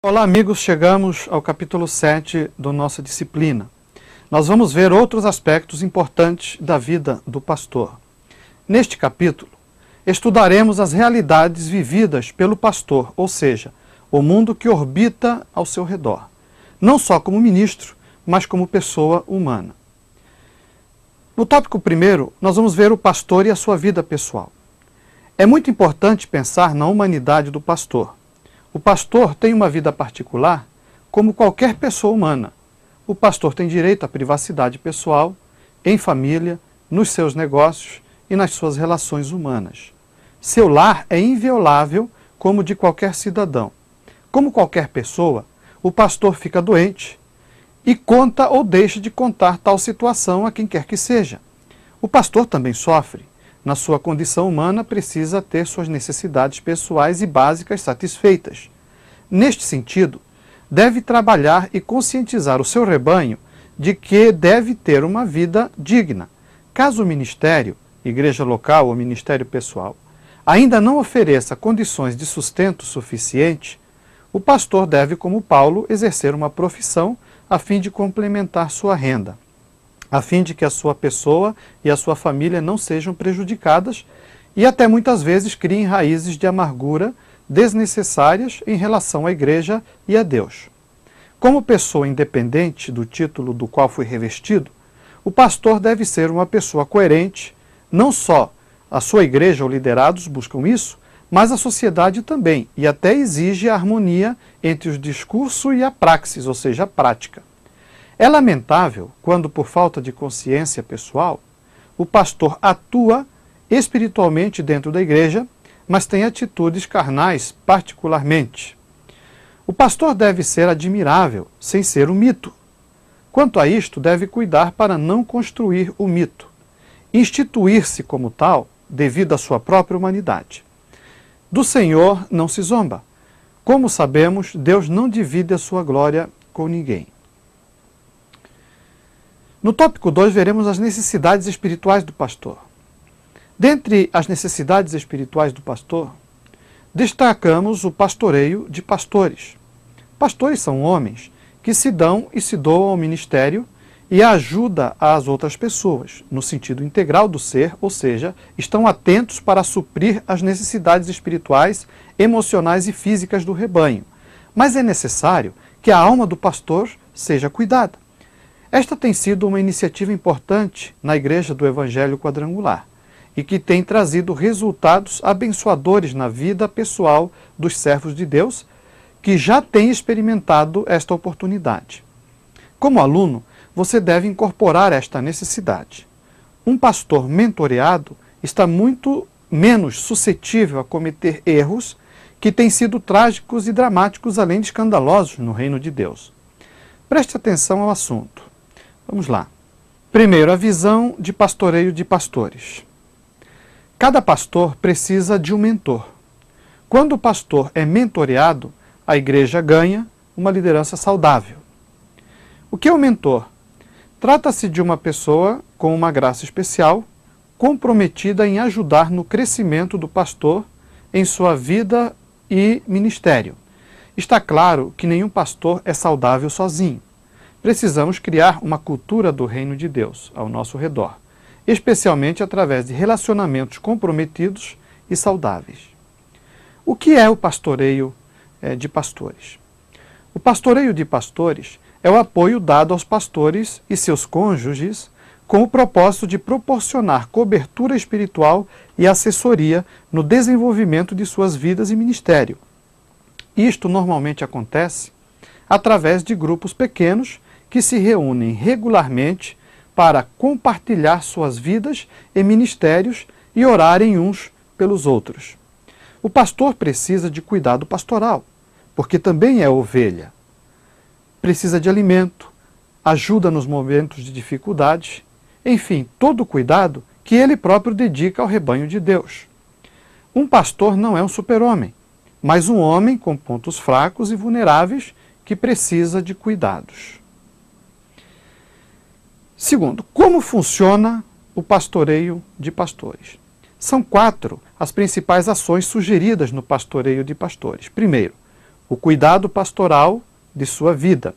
Olá amigos, chegamos ao capítulo 7 da nossa disciplina. Nós vamos ver outros aspectos importantes da vida do pastor. Neste capítulo, estudaremos as realidades vividas pelo pastor, ou seja, o mundo que orbita ao seu redor, não só como ministro, mas como pessoa humana. No tópico primeiro, nós vamos ver o pastor e a sua vida pessoal. É muito importante pensar na humanidade do pastor. O pastor tem uma vida particular como qualquer pessoa humana. O pastor tem direito à privacidade pessoal, em família, nos seus negócios e nas suas relações humanas. Seu lar é inviolável como de qualquer cidadão. Como qualquer pessoa, o pastor fica doente e conta ou deixa de contar tal situação a quem quer que seja. O pastor também sofre. Na sua condição humana, precisa ter suas necessidades pessoais e básicas satisfeitas. Neste sentido, deve trabalhar e conscientizar o seu rebanho de que deve ter uma vida digna. Caso o ministério, igreja local ou ministério pessoal, ainda não ofereça condições de sustento suficiente, o pastor deve, como Paulo, exercer uma profissão a fim de complementar sua renda, a fim de que a sua pessoa e a sua família não sejam prejudicadas e até muitas vezes criem raízes de amargura desnecessárias em relação à igreja e a Deus. Como pessoa independente do título do qual foi revestido, o pastor deve ser uma pessoa coerente, não só a sua igreja ou liderados buscam isso, mas a sociedade também, e até exige a harmonia entre o discurso e a praxis, ou seja, a prática. É lamentável quando, por falta de consciência pessoal, o pastor atua espiritualmente dentro da igreja, mas tem atitudes carnais particularmente. O pastor deve ser admirável, sem ser um mito. Quanto a isto, deve cuidar para não construir o mito, instituir-se como tal, devido à sua própria humanidade. Do Senhor não se zomba. Como sabemos, Deus não divide a sua glória com ninguém. No tópico 2, veremos as necessidades espirituais do pastor. Dentre as necessidades espirituais do pastor, destacamos o pastoreio de pastores. Pastores são homens que se dão e se doam ao ministério e a ajuda às outras pessoas, no sentido integral do ser, ou seja, estão atentos para suprir as necessidades espirituais, emocionais e físicas do rebanho. Mas é necessário que a alma do pastor seja cuidada. Esta tem sido uma iniciativa importante na Igreja do Evangelho Quadrangular e que tem trazido resultados abençoadores na vida pessoal dos servos de Deus que já têm experimentado esta oportunidade. Como aluno, você deve incorporar esta necessidade. Um pastor mentoreado está muito menos suscetível a cometer erros que têm sido trágicos e dramáticos, além de escandalosos no reino de Deus. Preste atenção ao assunto. Vamos lá. Primeiro, a visão de pastoreio de pastores. Cada pastor precisa de um mentor. Quando o pastor é mentoreado, a igreja ganha uma liderança saudável. O que é um mentor? Trata-se de uma pessoa com uma graça especial, comprometida em ajudar no crescimento do pastor em sua vida e ministério. Está claro que nenhum pastor é saudável sozinho. Precisamos criar uma cultura do reino de Deus ao nosso redor, especialmente através de relacionamentos comprometidos e saudáveis. O que é o pastoreio de pastores? O pastoreio de pastores é o apoio dado aos pastores e seus cônjuges com o propósito de proporcionar cobertura espiritual e assessoria no desenvolvimento de suas vidas e ministério. Isto normalmente acontece através de grupos pequenos que se reúnem regularmente para compartilhar suas vidas e ministérios e orarem uns pelos outros. O pastor precisa de cuidado pastoral, porque também é ovelha. Precisa de alimento, ajuda nos momentos de dificuldade, enfim, todo o cuidado que ele próprio dedica ao rebanho de Deus. Um pastor não é um super-homem, mas um homem com pontos fracos e vulneráveis que precisa de cuidados. Segundo, como funciona o pastoreio de pastores? São 4 as principais ações sugeridas no pastoreio de pastores. Primeiro, o cuidado pastoral de sua vida.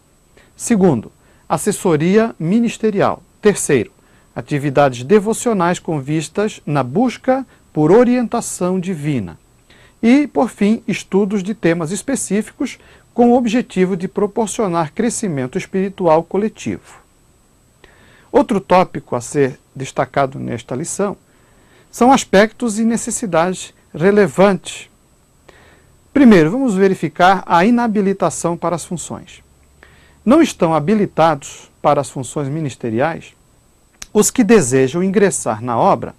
Segundo, assessoria ministerial. Terceiro, atividades devocionais com vistas na busca por orientação divina. E, por fim, estudos de temas específicos com o objetivo de proporcionar crescimento espiritual coletivo. Outro tópico a ser destacado nesta lição são aspectos e necessidades relevantes. Primeiro, vamos verificar a inabilitação para as funções. Não estão habilitados para as funções ministeriais os que desejam ingressar na obra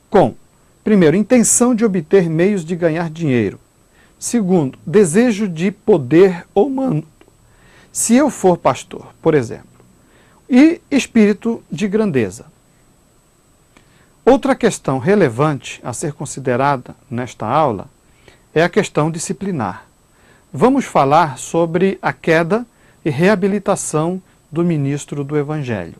com, primeiro, intenção de obter meios de ganhar dinheiro. Segundo, desejo de poder ou mando. Se eu for pastor, por exemplo, e espírito de grandeza. Outra questão relevante a ser considerada nesta aula é a questão disciplinar. Vamos falar sobre a queda e reabilitação do ministro do Evangelho.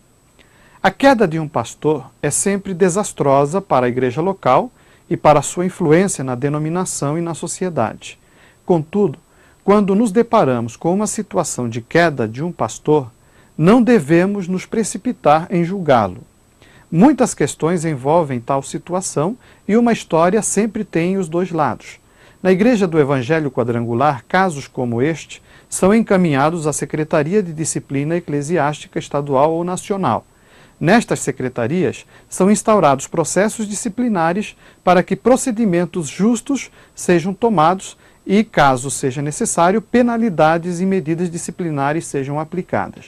A queda de um pastor é sempre desastrosa para a igreja local e para a sua influência na denominação e na sociedade. Contudo, quando nos deparamos com uma situação de queda de um pastor, não devemos nos precipitar em julgá-lo. Muitas questões envolvem tal situação e uma história sempre tem os dois lados. Na Igreja do Evangelho Quadrangular, casos como este são encaminhados à Secretaria de Disciplina Eclesiástica Estadual ou Nacional. Nestas secretarias são instaurados processos disciplinares para que procedimentos justos sejam tomados e, caso seja necessário, penalidades e medidas disciplinares sejam aplicadas.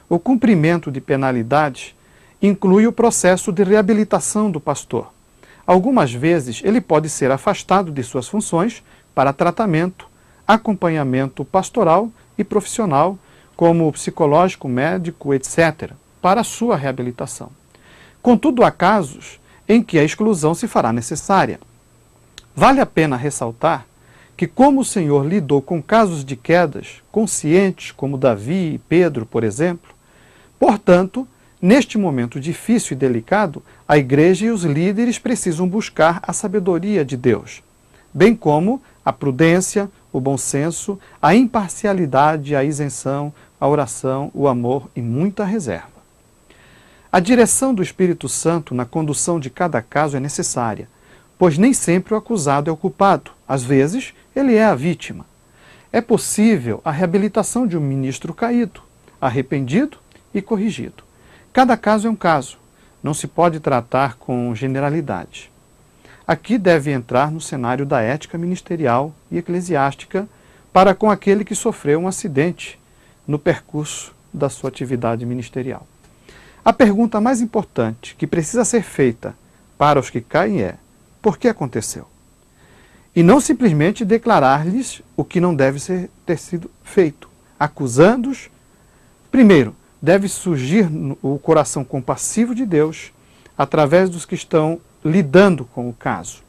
O cumprimento de penalidades inclui o processo de reabilitação do pastor. Algumas vezes ele pode ser afastado de suas funções para tratamento, acompanhamento pastoral e profissional, como psicológico, médico, etc., para a sua reabilitação. Contudo, há casos em que a exclusão se fará necessária. Vale a pena ressaltar que, como o Senhor lidou com casos de quedas conscientes, como Davi e Pedro, por exemplo, portanto, neste momento difícil e delicado, a igreja e os líderes precisam buscar a sabedoria de Deus, bem como a prudência, o bom senso, a imparcialidade, a isenção, a oração, o amor e muita reserva. A direção do Espírito Santo na condução de cada caso é necessária, pois nem sempre o acusado é o culpado. Às vezes, ele é a vítima. É possível a reabilitação de um ministro caído, arrependido e corrigido. Cada caso é um caso. Não se pode tratar com generalidade. Aqui deve entrar no cenário da ética ministerial e eclesiástica para com aquele que sofreu um acidente no percurso da sua atividade ministerial. A pergunta mais importante que precisa ser feita para os que caem é: por que aconteceu? E não simplesmente declarar-lhes o que não deve ter sido feito, acusando-os. Primeiro, deve surgir o coração compassivo de Deus através dos que estão lidando com o caso.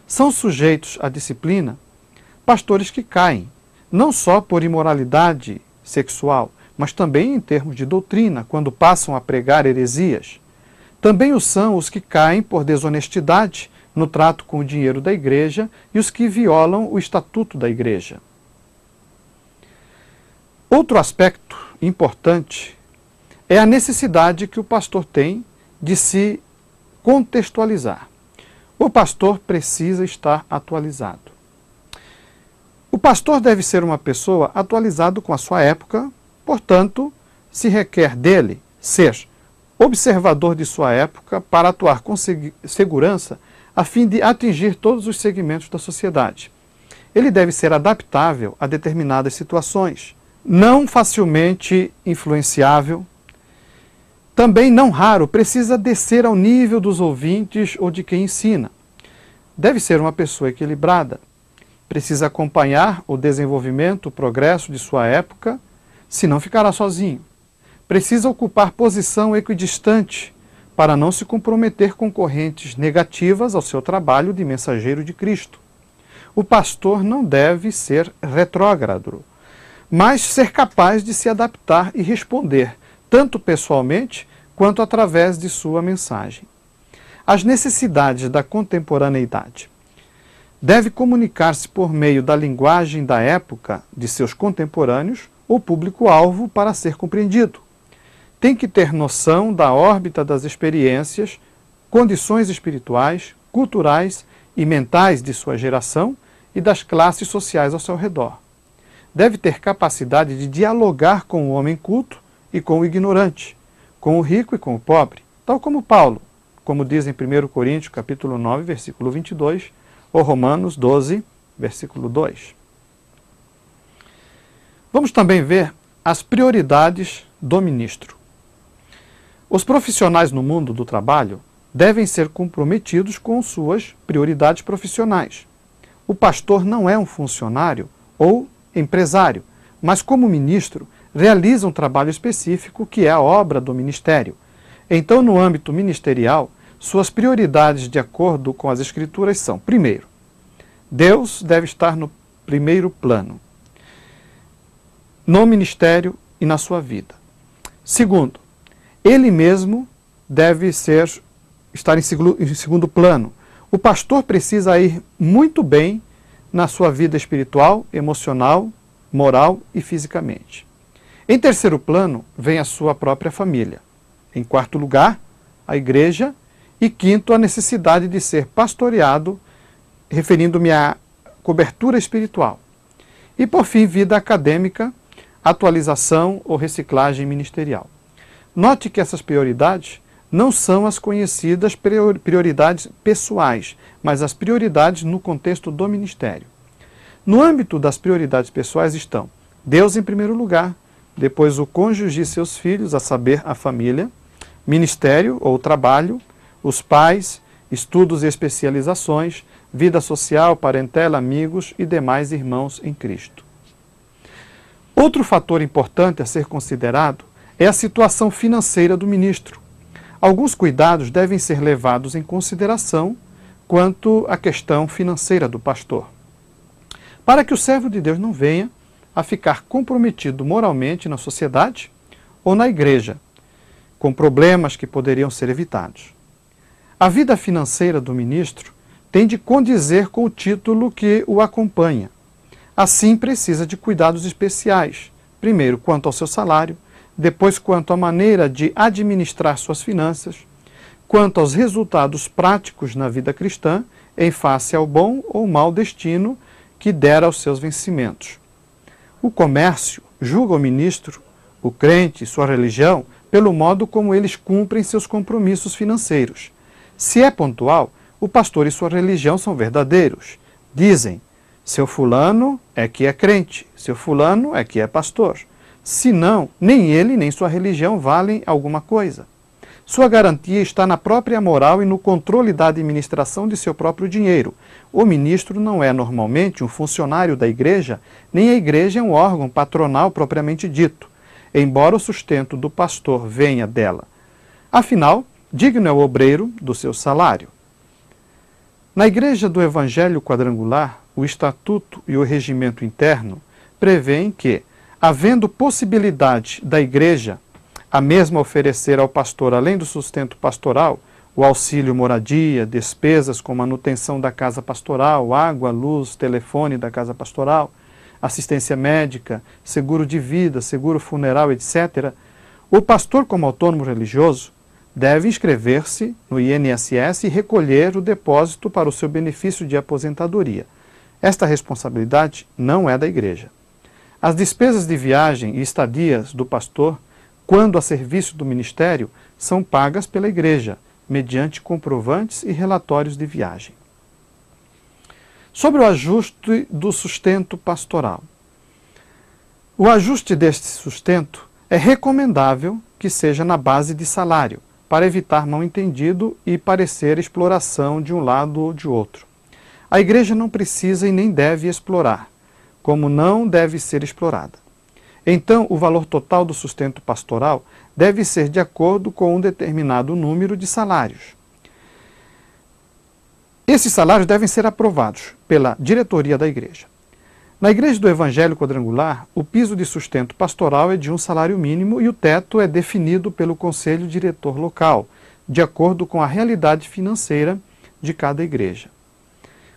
São sujeitos à disciplina pastores que caem, não só por imoralidade sexual, mas também em termos de doutrina, quando passam a pregar heresias. Também o são os que caem por desonestidade no trato com o dinheiro da igreja e os que violam o estatuto da igreja. Outro aspecto importante é a necessidade que o pastor tem de se contextualizar. O pastor precisa estar atualizado. O pastor deve ser uma pessoa atualizada com a sua época, portanto, se requer dele ser observador de sua época para atuar com segurança a fim de atingir todos os segmentos da sociedade. Ele deve ser adaptável a determinadas situações, não facilmente influenciável. Também, não raro, precisa descer ao nível dos ouvintes ou de quem ensina. Deve ser uma pessoa equilibrada. Precisa acompanhar o desenvolvimento, o progresso de sua época, senão ficará sozinho. Precisa ocupar posição equidistante para não se comprometer com correntes negativas ao seu trabalho de mensageiro de Cristo. O pastor não deve ser retrógrado, mas ser capaz de se adaptar e responder, tanto pessoalmente quanto através de sua mensagem. As necessidades da contemporaneidade. deve comunicar-se por meio da linguagem da época de seus contemporâneos ou público-alvo para ser compreendido. Tem que ter noção da órbita das experiências, condições espirituais, culturais e mentais de sua geração e das classes sociais ao seu redor. Deve ter capacidade de dialogar com o homem culto e com o ignorante, com o rico e com o pobre, tal como Paulo, como diz em 1 Coríntios capítulo 9, versículo 22, ou Romanos 12, versículo 2. Vamos também ver as prioridades do ministro. Os profissionais no mundo do trabalho devem ser comprometidos com suas prioridades profissionais. O pastor não é um funcionário ou empresário, mas como ministro realiza um trabalho específico que é a obra do ministério. Então, no âmbito ministerial, suas prioridades de acordo com as Escrituras são: primeiro, Deus deve estar no primeiro plano, no ministério e na sua vida. Segundo, Ele mesmo deve estar em segundo plano. O pastor precisa ir muito bem na sua vida espiritual, emocional, moral e fisicamente. Em terceiro plano, vem a sua própria família. Em quarto lugar, a igreja. E quinto, a necessidade de ser pastoreado, referindo-me à cobertura espiritual. E por fim, vida acadêmica, atualização ou reciclagem ministerial. Note que essas prioridades não são as conhecidas prioridades pessoais, mas as prioridades no contexto do ministério. No âmbito das prioridades pessoais estão Deus em primeiro lugar, depois o cônjuge e seus filhos, a saber, a família, ministério ou trabalho, os pais, estudos e especializações, vida social, parentela, amigos e demais irmãos em Cristo. Outro fator importante a ser considerado é a situação financeira do ministro. Alguns cuidados devem ser levados em consideração quanto à questão financeira do pastor, para que o servo de Deus não venha a ficar comprometido moralmente na sociedade ou na igreja, com problemas que poderiam ser evitados. A vida financeira do ministro tem de condizer com o título que o acompanha. Assim, precisa de cuidados especiais, primeiro quanto ao seu salário, depois quanto à maneira de administrar suas finanças, quanto aos resultados práticos na vida cristã, em face ao bom ou mau destino que dera aos seus vencimentos. O comércio julga o ministro, o crente e sua religião pelo modo como eles cumprem seus compromissos financeiros. Se é pontual, o pastor e sua religião são verdadeiros. Dizem, seu fulano é que é crente, seu fulano é que é pastor. Se não, nem ele nem sua religião valem alguma coisa. Sua garantia está na própria moral e no controle da administração de seu próprio dinheiro. O ministro não é normalmente um funcionário da igreja, nem a igreja é um órgão patronal propriamente dito, embora o sustento do pastor venha dela. Afinal, digno é o obreiro do seu salário. Na Igreja do Evangelho Quadrangular, o Estatuto e o Regimento Interno prevêem que, havendo possibilidade da Igreja a mesma oferecer ao pastor, além do sustento pastoral, o auxílio moradia, despesas com manutenção da casa pastoral, água, luz, telefone da casa pastoral, assistência médica, seguro de vida, seguro funeral, etc., o pastor, como autônomo religioso, deve inscrever-se no INSS e recolher o depósito para o seu benefício de aposentadoria. Esta responsabilidade não é da igreja. As despesas de viagem e estadias do pastor, quando a serviço do ministério, são pagas pela igreja, mediante comprovantes e relatórios de viagem. Sobre o ajuste do sustento pastoral. O ajuste deste sustento é recomendável que seja na base de salário, para evitar mal-entendido e parecer exploração de um lado ou de outro. A igreja não precisa e nem deve explorar, como não deve ser explorada. Então, o valor total do sustento pastoral deve ser de acordo com um determinado número de salários. Esses salários devem ser aprovados pela diretoria da igreja. Na Igreja do Evangelho Quadrangular, o piso de sustento pastoral é de um salário mínimo e o teto é definido pelo Conselho Diretor Local, de acordo com a realidade financeira de cada igreja.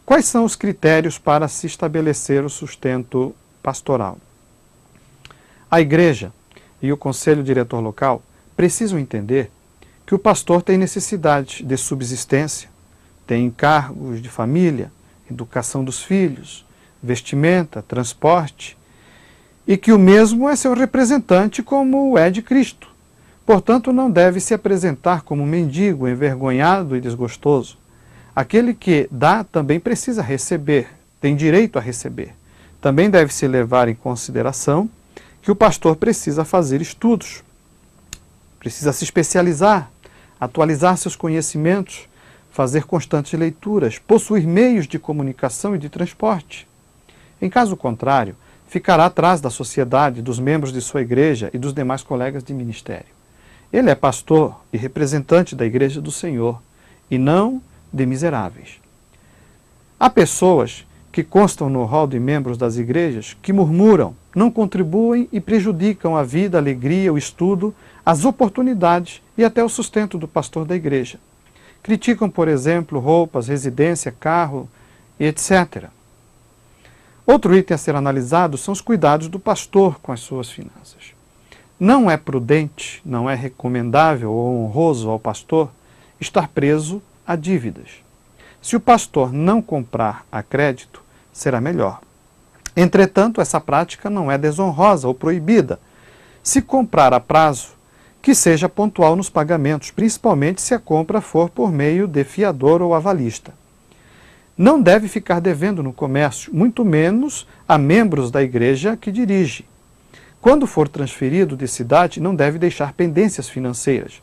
Quais são os critérios para se estabelecer o sustento pastoral? A igreja e o conselho diretor local precisam entender que o pastor tem necessidade de subsistência, tem encargos de família, educação dos filhos, vestimenta, transporte, e que o mesmo é seu representante como é de Cristo. Portanto, não deve se apresentar como um mendigo, envergonhado e desgostoso. Aquele que dá também precisa receber, tem direito a receber. Também deve-se levar em consideração que o pastor precisa fazer estudos, precisa se especializar, atualizar seus conhecimentos, fazer constantes leituras, possuir meios de comunicação e de transporte. Em caso contrário, ficará atrás da sociedade, dos membros de sua igreja e dos demais colegas de ministério. Ele é pastor e representante da igreja do Senhor, e não de miseráveis. Há pessoas que constam no rol de membros das igrejas que murmuram, não contribuem e prejudicam a vida, a alegria, o estudo, as oportunidades e até o sustento do pastor da igreja. Criticam, por exemplo, roupas, residência, carro e etc. Outro item a ser analisado são os cuidados do pastor com as suas finanças. Não é prudente, não é recomendável ou honroso ao pastor estar preso a dívidas. Se o pastor não comprar a crédito, será melhor. Entretanto, essa prática não é desonrosa ou proibida. Se comprar a prazo, que seja pontual nos pagamentos, principalmente se a compra for por meio de fiador ou avalista. Não deve ficar devendo no comércio, muito menos a membros da igreja que dirige. Quando for transferido de cidade, não deve deixar pendências financeiras.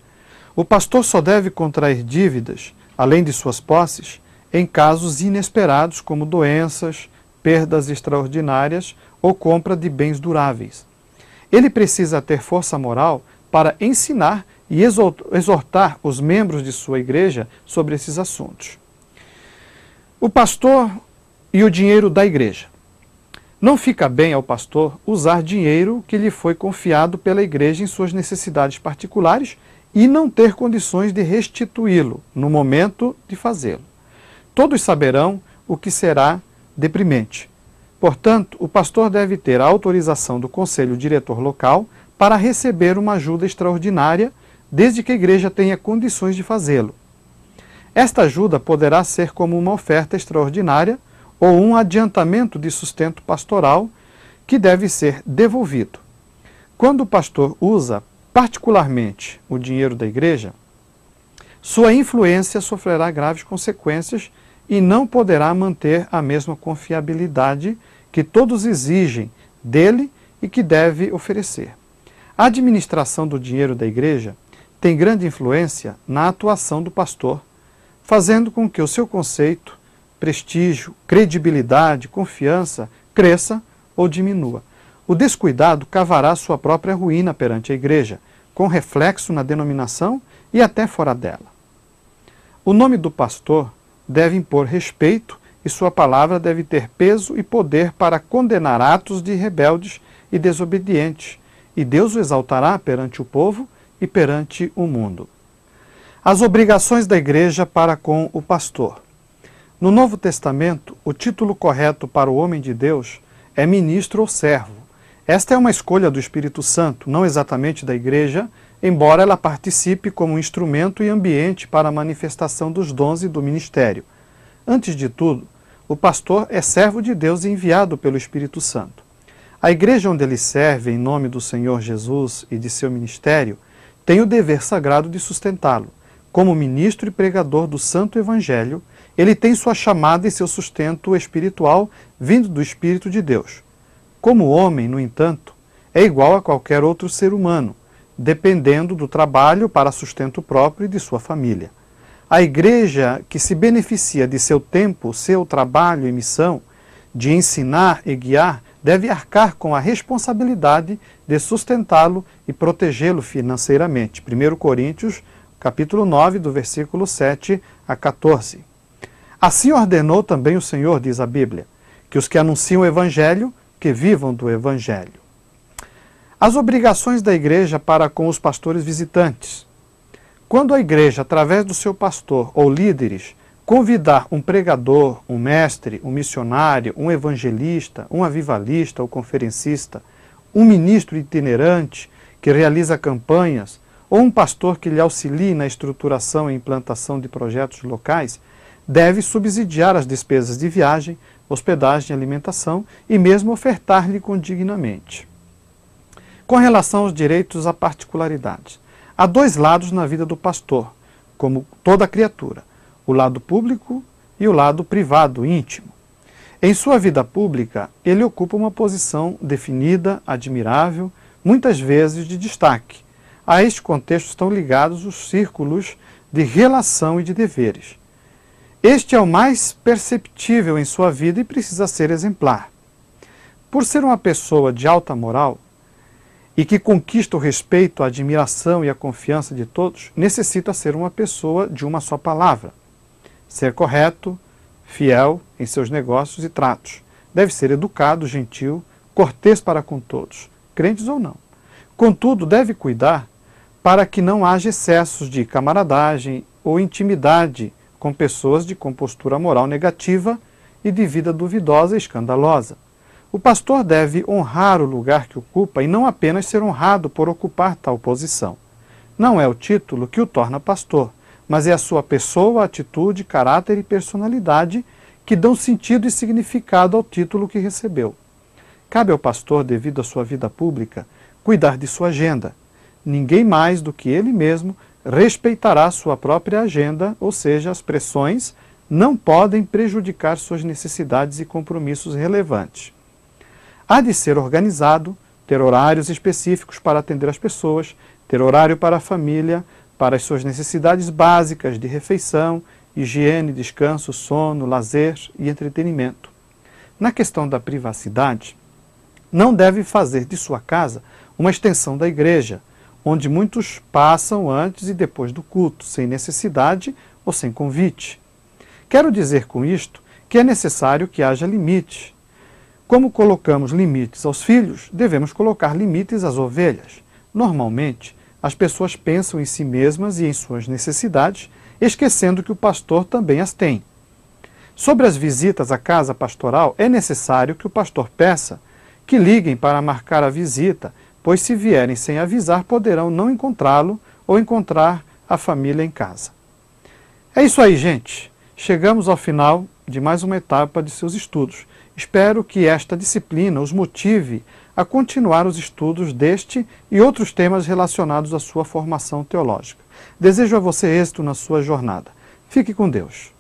O pastor só deve contrair dívidas, além de suas posses, em casos inesperados como doenças, perdas extraordinárias ou compra de bens duráveis. Ele precisa ter força moral para ensinar e exortar os membros de sua igreja sobre esses assuntos. O pastor e o dinheiro da igreja. Não fica bem ao pastor usar dinheiro que lhe foi confiado pela igreja em suas necessidades particulares e não ter condições de restituí-lo no momento de fazê-lo. Todos saberão o que será deprimente. Portanto, o pastor deve ter a autorização do conselho diretor local para receber uma ajuda extraordinária, desde que a igreja tenha condições de fazê-lo. Esta ajuda poderá ser como uma oferta extraordinária ou um adiantamento de sustento pastoral que deve ser devolvido. Quando o pastor usa particularmente o dinheiro da igreja, sua influência sofrerá graves consequências e não poderá manter a mesma confiabilidade que todos exigem dele e que deve oferecer. A administração do dinheiro da igreja tem grande influência na atuação do pastor, fazendo com que o seu conceito, prestígio, credibilidade, confiança cresça ou diminua. O descuidado cavará sua própria ruína perante a igreja, com reflexo na denominação e até fora dela. O nome do pastor deve impor respeito e sua palavra deve ter peso e poder para condenar atos de rebeldes e desobedientes, e Deus o exaltará perante o povo e perante o mundo. As obrigações da igreja para com o pastor. No Novo Testamento, o título correto para o homem de Deus é ministro ou servo. Esta é uma escolha do Espírito Santo, não exatamente da igreja, embora ela participe como instrumento e ambiente para a manifestação dos dons e do ministério. Antes de tudo, o pastor é servo de Deus enviado pelo Espírito Santo. A igreja onde ele serve em nome do Senhor Jesus e de seu ministério tem o dever sagrado de sustentá-lo. Como ministro e pregador do Santo Evangelho, ele tem sua chamada e seu sustento espiritual vindo do Espírito de Deus. Como homem, no entanto, é igual a qualquer outro ser humano, dependendo do trabalho para sustento próprio e de sua família. A igreja que se beneficia de seu tempo, seu trabalho e missão, de ensinar e guiar, deve arcar com a responsabilidade de sustentá-lo e protegê-lo financeiramente. 1 Coríntios, capítulo 9, do versículo 7 a 14. Assim ordenou também o Senhor, diz a Bíblia, que os que anunciam o Evangelho, que vivam do Evangelho. As obrigações da igreja para com os pastores visitantes. Quando a igreja, através do seu pastor ou líderes, convidar um pregador, um mestre, um missionário, um evangelista, um avivalista ou conferencista, um ministro itinerante que realiza campanhas, ou um pastor que lhe auxilie na estruturação e implantação de projetos locais, deve subsidiar as despesas de viagem, hospedagem e alimentação e mesmo ofertar-lhe condignamente. Com relação aos direitos à particularidade, há dois lados na vida do pastor, como toda criatura, o lado público e o lado privado, íntimo. Em sua vida pública, ele ocupa uma posição definida, admirável, muitas vezes de destaque. A este contexto estão ligados os círculos de relação e de deveres. Este é o mais perceptível em sua vida e precisa ser exemplar. Por ser uma pessoa de alta moral e que conquista o respeito, a admiração e a confiança de todos, necessita ser uma pessoa de uma só palavra. Ser correto, fiel em seus negócios e tratos. Deve ser educado, gentil, cortês para com todos, crentes ou não. Contudo, deve cuidar para que não haja excessos de camaradagem ou intimidade com pessoas de compostura moral negativa e de vida duvidosa e escandalosa. O pastor deve honrar o lugar que ocupa e não apenas ser honrado por ocupar tal posição. Não é o título que o torna pastor, mas é a sua pessoa, atitude, caráter e personalidade que dão sentido e significado ao título que recebeu. Cabe ao pastor, devido à sua vida pública, cuidar de sua agenda. Ninguém mais do que ele mesmo respeitará sua própria agenda, ou seja, as pressões não podem prejudicar suas necessidades e compromissos relevantes. Há de ser organizado, ter horários específicos para atender as pessoas, ter horário para a família, para as suas necessidades básicas de refeição, higiene, descanso, sono, lazer e entretenimento. Na questão da privacidade, não deve fazer de sua casa uma extensão da igreja, onde muitos passam antes e depois do culto, sem necessidade ou sem convite. Quero dizer com isto que é necessário que haja limites. Como colocamos limites aos filhos, devemos colocar limites às ovelhas. Normalmente, as pessoas pensam em si mesmas e em suas necessidades, esquecendo que o pastor também as tem. Sobre as visitas à casa pastoral, é necessário que o pastor peça que liguem para marcar a visita, pois se vierem sem avisar, poderão não encontrá-lo ou encontrar a família em casa. É isso aí, gente. Chegamos ao final de mais uma etapa de seus estudos. Espero que esta disciplina os motive a continuar os estudos deste e outros temas relacionados à sua formação teológica. Desejo a você êxito na sua jornada. Fique com Deus.